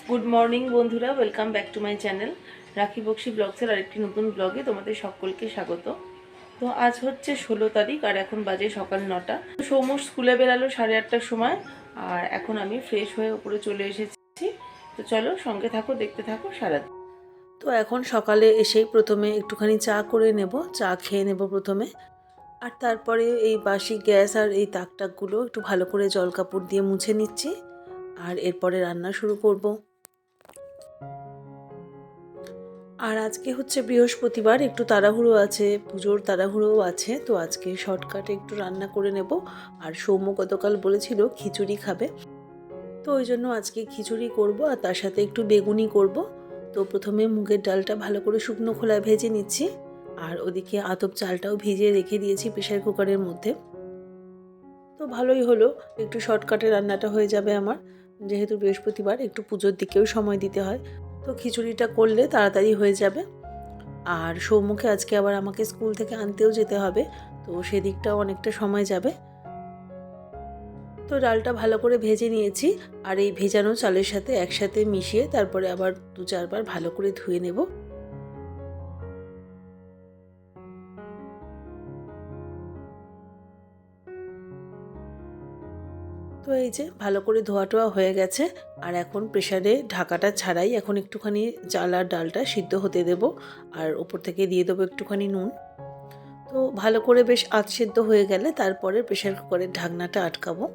Good morning বন্ধুরা, welcome back to my channel রাখি বক্সি ব্লগসের আরেকটি নতুন ব্লগে তোমাদের সকলকে স্বাগত। তো আজ হচ্ছে 16 তারিখ আর এখন বাজে সকাল 9টা। সৌম্য স্কুলে বেরালো 8:30টার সময় আর এখন আমি ফ্রেশ হয়ে উপরে চলে এসেছি। তো চলো সঙ্গে থাকো, দেখতে থাকো সারাদিন। তো এখন সকালে এসেই প্রথমে একটুখানি চা করে নেব, চা খেয়ে নেব প্রথমে। আর তারপরে এই বাসি গ্যাস আর এই তাকটাকগুলো একটু ভালো করে জল কাপড় দিয়ে মুছে নিচ্ছি আর এরপরে রান্না শুরু করব। আর আজকে হচ্ছে বৃহস্পতিবার, একটু তাড়াহুড়ো আছে, পুজোর তাড়াহুড়োও আছে। তো আজকে শর্টকাটে একটু রান্না করে নেব। আর সৌম্য গতকাল বলেছিল খিচুড়ি খাবে, তো ওই জন্য আজকে খিচুড়ি করব আর তার সাথে একটু বেগুনি করব। তো প্রথমে মুগের ডালটা ভালো করে শুকনো খোলায় ভেজে নিচ্ছি আর ওদিকে আতপ চালটাও ভিজিয়ে রেখে দিয়েছি প্রেশার কুকারের মধ্যে। তো ভালোই হলো, একটু শর্টকাটে রান্নাটা হয়ে যাবে আমার, যেহেতু বৃহস্পতিবার একটু পুজোর দিকেও সময় দিতে হয়। তো খিচুড়িটা করলে তাড়াতাড়ি হয়ে যাবে। আর সৌম্যকে আজকে আবার আমাকে স্কুল থেকে আনতেও যেতে হবে, তো সেদিকটাও অনেকটা সময় যাবে। তো ডালটা ভালো করে ভেজে নিয়েছি আর এই ভেজানো চালের সাথে একসাথে মিশিয়ে তারপরে আবার 2-4 বার ভালো করে ধুয়ে নেব। তো এই যে ভালো করে ধোয়া টোয়া হয়ে গেছে আর এখন প্রেসারে ঢাকাটা ছাড়াই এখন একটুখানি চাল আর ডালটা সিদ্ধ হতে দেব আর ওপর থেকে দিয়ে দেবো একটুখানি নুন। তো ভালো করে বেশ আধ সিদ্ধ হয়ে গেলে তারপরে প্রেসার কুকারের ঢাকনাটা আটকাবো।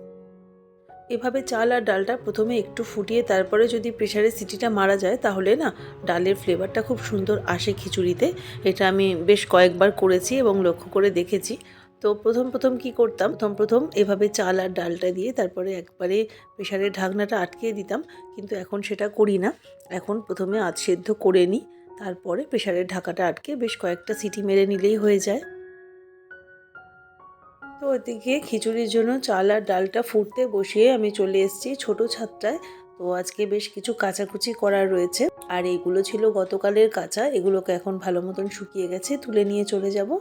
এভাবে চাল আর ডালটা প্রথমে একটু ফুটিয়ে তারপরে যদি প্রেসারে সিটিটা মারা যায় তাহলে না ডালের ফ্লেভারটা খুব সুন্দর আসে খিচুড়িতে। এটা আমি বেশ কয়েকবার করেছি এবং লক্ষ্য করে দেখেছি। তো প্রথম কি করতাম, প্রথম এভাবে চাল আর ডালটা দিয়ে তারপরে একবারে প্রেসারের ঢাকনাটা আটকিয়ে দিতাম, কিন্তু এখন সেটা করি না। এখন প্রথমে আধ সেদ্ধ করে নিই, তারপরে প্রেসারের ঢাকাটা আটকে বেশ কয়েকটা সিটি মেরে নিলেই হয়ে যায়। তো ওদিকে খিচুড়ির জন্য চাল আর ডালটা ফুটতে বসিয়ে আমি চলে এসেছি ছোটো ছাদটায়। তো আজকে বেশ কিছু কাচাকুচি করার রয়েছে আর এইগুলো ছিল গতকালের কাঁচা, এগুলোকে এখন ভালো মতন শুকিয়ে গেছে, তুলে নিয়ে চলে যাব।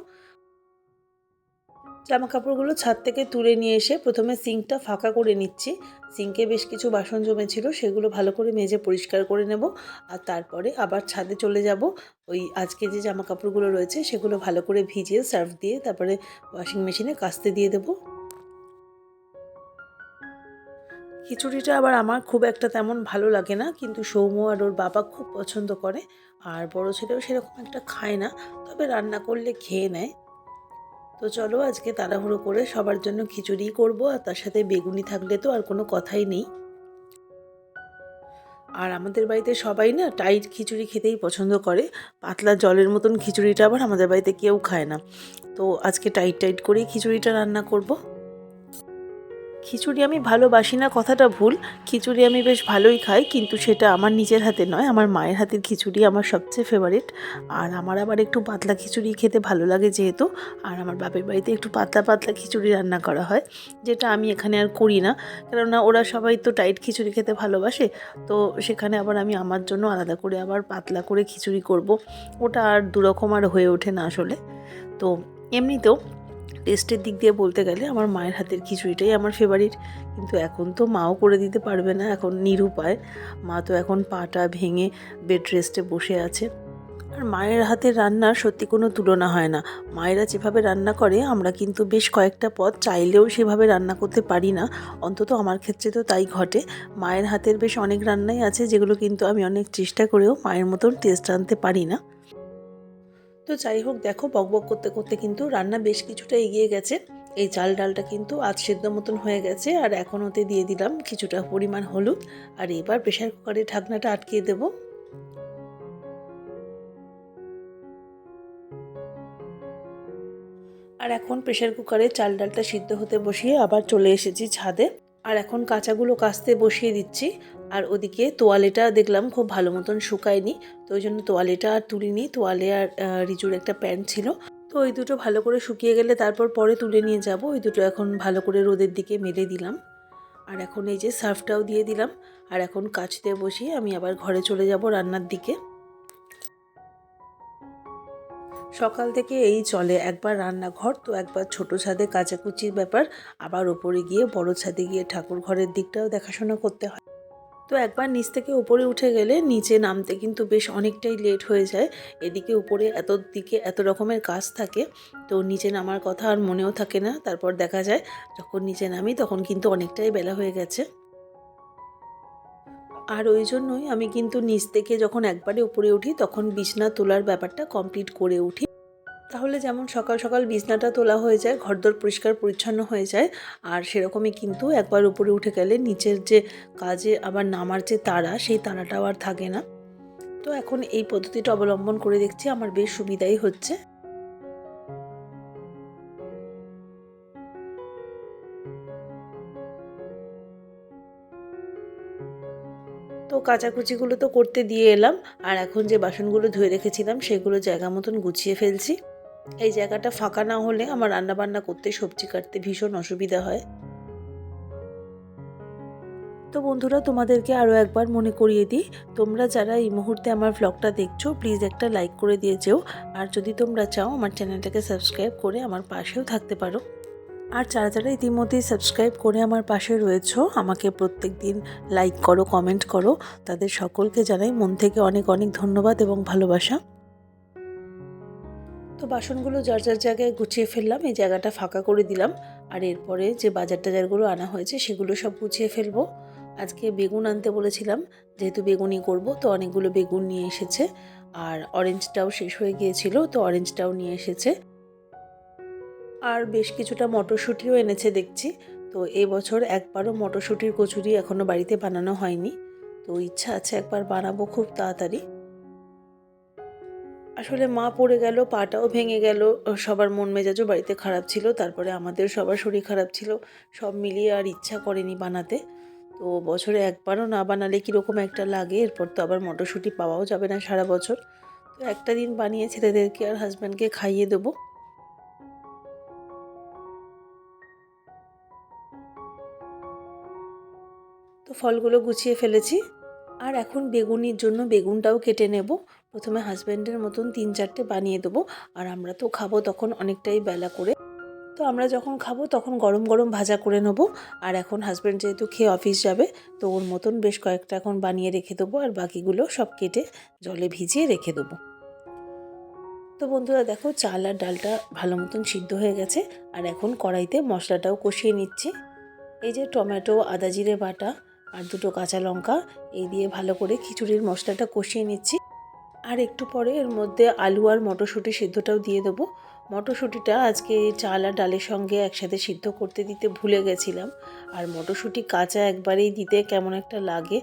জামা কাপড়গুলো ছাদ থেকে তুলে নিয়ে এসে প্রথমে সিঙ্কটা ফাঁকা করে নিচ্ছি। সিঙ্কে বেশ কিছু বাসন জমেছিল, সেগুলো ভালো করে মেজে পরিষ্কার করে নেব আর তারপরে আবার ছাদে চলে যাব। ওই আজকে যে জামা কাপড়গুলো রয়েছে সেগুলো ভালো করে ভিজিয়ে সার্ফ দিয়ে তারপরে ওয়াশিং মেশিনে কাচতে দিয়ে দেবো। খিচুড়িটা আবার আমার খুব একটা তেমন ভালো লাগে না, কিন্তু সৌম্য আর ওর বাবা খুব পছন্দ করে। আর বড় ছেলেও সেরকম একটা খায় না, তবে রান্না করলে খেয়ে নেয়। তো চলো আজকে তাড়াহুড়ো করে সবার জন্য খিচুড়িই করবো আর তার সাথে বেগুনি থাকলে তো আর কোনো কথাই নেই। আর আমাদের বাড়িতে সবাই না টাইট খিচুড়ি খেতেই পছন্দ করে, পাতলা জলের মতন খিচুড়িটা আবার আমাদের বাড়িতে কেউ খায় না। তো আজকে টাইট টাইট করেই খিচুড়িটা রান্না করব। খিচুড়ি আমি ভালোবাসি না কথাটা ভুল, খিচুড়ি আমি বেশ ভালোই খাই, কিন্তু সেটা আমার নিজের হাতে নয়, আমার মায়ের হাতের খিচুড়ি আমার সবচেয়ে ফেভারিট। আর আমার আবার একটু পাতলা খিচুড়ি খেতে ভালো লাগে যেহেতু, আর আমার বাপের বাড়িতে একটু পাতলা পাতলা খিচুড়ি রান্না করা হয়, যেটা আমি এখানে আর করি না, কেননা ওরা সবাই তো টাইট খিচুড়ি খেতে ভালোবাসে। তো সেখানে আবার আমি আমার জন্য আলাদা করে আবার পাতলা করে খিচুড়ি করব, ওটা আর দুরকম আর হয়ে ওঠে না আসলে। তো এমনিতেও টেস্টের দিক দিয়ে বলতে গেলে আমার মায়ের হাতের খিচুড়িটাই আমার ফেভারিট, কিন্তু এখন তো মাও করে দিতে পারবে না, এখন নিরুপায়। মা তো এখন পাটা ভেঙে বেড রেস্টে বসে আছে। আর মায়ের হাতের রান্নার সত্যি কোনো তুলনা হয় না। মায়েরা যেভাবে রান্না করে আমরা কিন্তু বেশ কয়েকটা পদ চাইলেও সেভাবে রান্না করতে পারি না, অন্তত আমার ক্ষেত্রে তো তাই ঘটে। মায়ের হাতের বেশ অনেক রান্নাই আছে যেগুলো কিন্তু আমি অনেক চেষ্টা করেও মায়ের মতন টেস্ট আনতে পারি না। তো যাই হোক, দেখো বকবক করতে করতে কিন্তু রান্না বেশ কিছুটা এগিয়ে গেছে। এই চাল ডালটা কিন্তু আধ সেদ্ধ মতন হয়ে গেছে আর এখন ওতে দিয়ে দিলাম কিছুটা পরিমাণ হলুদ আর এবার প্রেশার কুকারের ঢাকনাটা আটকিয়ে দেব। আর এখন প্রেশার কুকারে চাল ডালটা সিদ্ধ হতে বসিয়ে আবার চলে এসেছি ছাদে। আর এখন কাঁচাগুলো কাস্তে বসিয়ে দিচ্ছি। আর ওদিকে তোয়ালেটা দেখলাম খুব ভালো মতন শুকায়নি, তো ওই জন্য তোয়ালেটা আর তুলিনি। তোয়ালে আর রিজুর একটা প্যান্ট ছিল, তো ওই দুটো ভালো করে শুকিয়ে গেলে তারপর পরে তুলে নিয়ে যাব। ওই দুটো এখন ভালো করে রোদের দিকে মেলে দিলাম। আর এখন এই যে সার্ফটাও দিয়ে দিলাম। আর এখন কাচতে বসিয়ে আমি আবার ঘরে চলে যাব রান্নার দিকে। সকাল থেকে এই চলে, একবার রান্নাঘর তো একবার ছোট ছাদে কাচাকুচির ব্যাপার, আবার ওপরে গিয়ে বড় ছাদে গিয়ে ঠাকুর ঘরের দিকটাও দেখাশোনা করতে হয়। তো একবার নিচ থেকে উপরে উঠে গেলে নিচে নামতে কিন্তু বেশ অনেকটাই লেট হয়ে যায়। এদিকে উপরে দিকে এত রকমের কাজ থাকে, তো নিচে নামার কথা আর মনেও থাকে না। তারপর দেখা যায় যখন নিচে নামি তখন কিন্তু অনেকটাই বেলা হয়ে গেছে। আর ওই জন্যই আমি কিন্তু নিচ থেকে যখন একবারে উপরে উঠি তখন বিছনা তোলার ব্যাপারটা কমপ্লিট করে উঠি। তাহলে যেমন সকাল সকাল বিছনাটা তোলা হয়ে যায়, ঘরদোর পরিষ্কার পরিচ্ছন্ন হয়ে যায়। আর সেরকমই কিন্তু একবার উপরে উঠে গেলে নিচের যে কাজে আবার নামার যে তাড়া, সেই তাড়াটাও আর থাকে না। তো এখন এই পদ্ধতিটা অবলম্বন করে দেখছি, আমার বেশ সুবিধাই হচ্ছে। তো কাচাকুচিগুলো তো করতে দিয়ে এলাম, আর এখন যে বাসনগুলো ধুয়ে রেখেছিলাম সেগুলো জায়গা মতন গুছিয়ে ফেলছি। এই জায়গাটা ফাঁকা না হলে আমার রান্নাবান্না করতে, সবজি কাটতে ভীষণ অসুবিধা হয়। তো বন্ধুরা, তোমাদেরকে আরও একবার মনে করিয়ে দিই, তোমরা যারা এই মুহূর্তে আমার ভ্লগটা দেখছো প্লিজ একটা লাইক করে দিয়ে যেও। আর যদি তোমরা চাও আমার চ্যানেলটাকে সাবস্ক্রাইব করে আমার পাশেও থাকতে পারো। আর যারা যারা ইতিমধ্যেই সাবস্ক্রাইব করে আমার পাশে রয়েছো, আমাকে প্রত্যেক দিন লাইক করো, কমেন্ট করো, তাদের সকলকে জানাই মন থেকে অনেক অনেক ধন্যবাদ এবং ভালোবাসা। তো বাসনগুলো যার যার জায়গায় গুছিয়ে ফেললাম, এই জায়গাটা ফাঁকা করে দিলাম। আর এরপরে যে বাজার টাজারগুলো আনা হয়েছে সেগুলো সব গুছিয়ে ফেলবো। আজকে বেগুন আনতে বলেছিলাম, যেহেতু বেগুনি করব, তো অনেকগুলো বেগুন নিয়ে এসেছে। আর অরেঞ্জটাও শেষ হয়ে গিয়েছিল, তো অরেঞ্জটাও নিয়ে এসেছে। আর বেশ কিছুটা মটরশুঁটিও এনেছে দেখছি। তো এবছর একবারও মটরশুঁটির কচুরি এখনও বাড়িতে বানানো হয়নি, তো ইচ্ছা আছে একবার বানাবো খুব তাড়াতাড়ি। আসলে মা পড়ে গেল, পাটাও ভেঙে গেল, সবার মন মেজাজও বাড়িতে খারাপ ছিল, তারপরে আমাদের সবার শরীর খারাপ ছিল, সব মিলিয়ে আর ইচ্ছা করেনি বানাতে। তো বছরে একবারও না বানালে কীরকম একটা লাগে। এরপর তো আবার মটরশুঁটি পাওয়াও যাবে না সারা বছর। তো একটা দিন বানিয়ে ছেলেদেরকে আর হাজব্যান্ডকে খাইয়ে দেবো। তো ফলগুলো গুছিয়ে ফেলেছি। আর এখন বেগুনির জন্য বেগুনটাও কেটে নেব। প্রথমে হাজব্যান্ডের মতন 3-4টে বানিয়ে দেবো। আর আমরা তো খাবো তখন অনেকটাই বেলা করে। তো আমরা যখন খাবো তখন গরম গরম ভাজা করে নেব। আর এখন হাজব্যান্ড যেহেতু খেয়ে অফিস যাবে, তো ওর মতন বেশ কয়েকটা এখন বানিয়ে রেখে দেবো, আর বাকিগুলো সব কেটে জলে ভিজিয়ে রেখে দেবো। তো বন্ধুরা দেখো, চাল আর ডালটা ভালো মতন সিদ্ধ হয়ে গেছে। আর এখন কড়াইতে মশলাটাও কষিয়ে নিচ্ছি। এই যে টমেটো, আদা জিরে বাটা আর 2টো কাঁচা লঙ্কা, এই দিয়ে ভালো করে খিচুড়ির মশলাটা কষিয়ে নিচ্ছি। আর একটু পরে এর মধ্যে আলু আর মটরশুঁটি সিদ্ধটাও দিয়ে দেবো। মটরশুঁটিটা আজকে চাল আর ডালের সঙ্গে একসাথে সিদ্ধ করতে দিতে ভুলে গেছিলাম। আর মটরশুঁটি কাঁচা একবারেই দিতে কেমন একটা লাগে।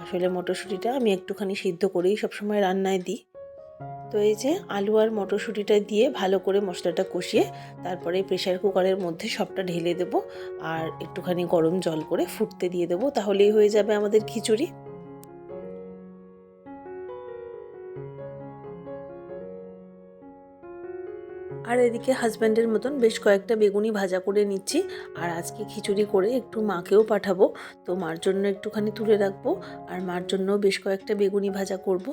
আসলে মটরশুঁটিটা আমি একটুখানি সিদ্ধ করেই সবসময় রান্নায় দিই। তো এই যে আলু আর মটরশুঁটিটা দিয়ে ভালো করে মশলাটা কষিয়ে তারপরে প্রেসার কুকারের মধ্যে সবটা ঢেলে দেবো। আর একটুখানি গরম জল করে ফুটতে দিয়ে দেবো, তাহলেই হয়ে যাবে আমাদের খিচুড়ি। আর এদিকে হাজব্যান্ডের মতন বেশ কয়েকটা বেগুনি ভাজা করে নিচ্ছি। আর আজকে খিচুড়ি করে একটু মাকেও পাঠাবো, তো মার জন্য একটুখানি তুলে রাখবো। আর মার জন্য বেশ কয়েকটা বেগুনি ভাজা করব।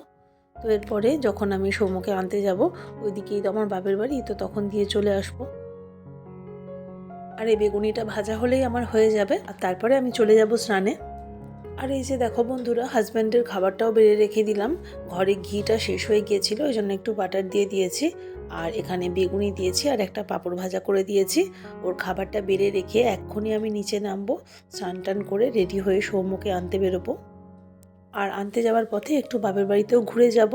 তো এরপরে যখন আমি সৌমকে আনতে যাব, ওইদিকেই তো আমার বাপের বাড়ি, তো তখন দিয়ে চলে আসবো। আর এই বেগুনিটা ভাজা হলেই আমার হয়ে যাবে, আর তারপরে আমি চলে যাব স্নানে। আর এই যে দেখো বন্ধুরা, হাজব্যান্ডের খাবারটাও বেড়ে রেখে দিলাম। ঘরে ঘিটা শেষ হয়ে গিয়েছিল, ওই জন্য একটু বাটার দিয়ে দিয়েছি। আর এখানে বেগুনি দিয়েছি আর একটা পাঁপড় ভাজা করে দিয়েছি। ওর খাবারটা বেড়ে রেখে এক্ষুনি আমি নিচে নামবো, স্নান টান করে রেডি হয়ে সৌম্যকে আনতে বেরোবো। আর আনতে যাওয়ার পথে একটু বাপের বাড়িতেও ঘুরে যাব।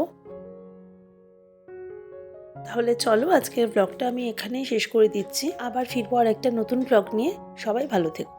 তাহলে চলো, আজকের ব্লগটা আমি এখানেই শেষ করে দিচ্ছি। আবার ফিরবো আর একটা নতুন ব্লগ নিয়ে। সবাই ভালো থেকো।